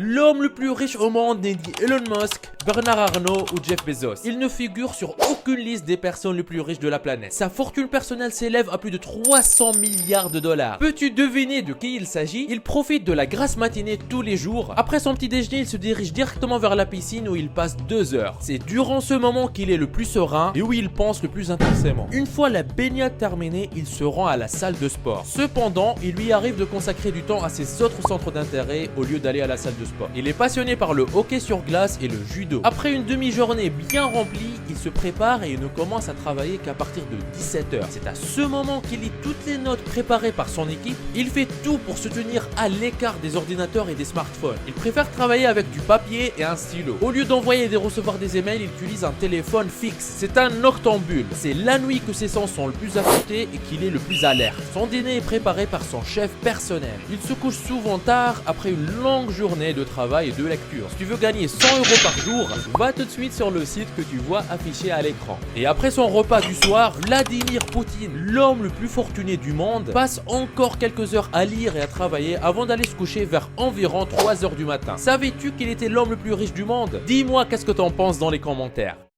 L'homme le plus riche au monde n'est ni Elon Musk, Bernard Arnault ou Jeff Bezos. Il ne figure sur aucune liste des personnes les plus riches de la planète. Sa fortune personnelle s'élève à plus de 300 milliards de dollars. Peux-tu deviner de qui il s'agit? Il profite de la grasse matinée tous les jours. Après son petit déjeuner, il se dirige directement vers la piscine où il passe 2 heures. C'est durant ce moment qu'il est le plus serein et où il pense le plus intensément. Une fois la baignade terminée, il se rend à la salle de sport. Cependant, il lui arrive de consacrer du temps à ses autres centres d'intérêt au lieu d'aller à la salle de sport. Il est passionné par le hockey sur glace et le judo. Après une demi-journée bien remplie, il se prépare et ne commence à travailler qu'à partir de 17 heures. C'est à ce moment qu'il lit toutes les notes préparées par son équipe. Il fait tout pour se tenir à l'écart des ordinateurs et des smartphones. Il préfère travailler avec du papier et un stylo. Au lieu d'envoyer et de recevoir des emails, il utilise un téléphone fixe. C'est un noctambule. C'est la nuit que ses sens sont le plus affûtés et qu'il est le plus alerte. Son dîner est préparé par son chef personnel. Il se couche souvent tard après une longue journée de travail et de lecture. Si tu veux gagner 100 € par jour, va tout de suite sur le site que tu vois affiché à l'écran. Et après son repas du soir, Vladimir Poutine, l'homme le plus fortuné du monde, passe encore quelques heures à lire et à travailler avant d'aller se coucher vers environ 3 heures du matin. Savais-tu qu'il était l'homme le plus riche du monde? Dis-moi qu'est-ce que t'en penses dans les commentaires.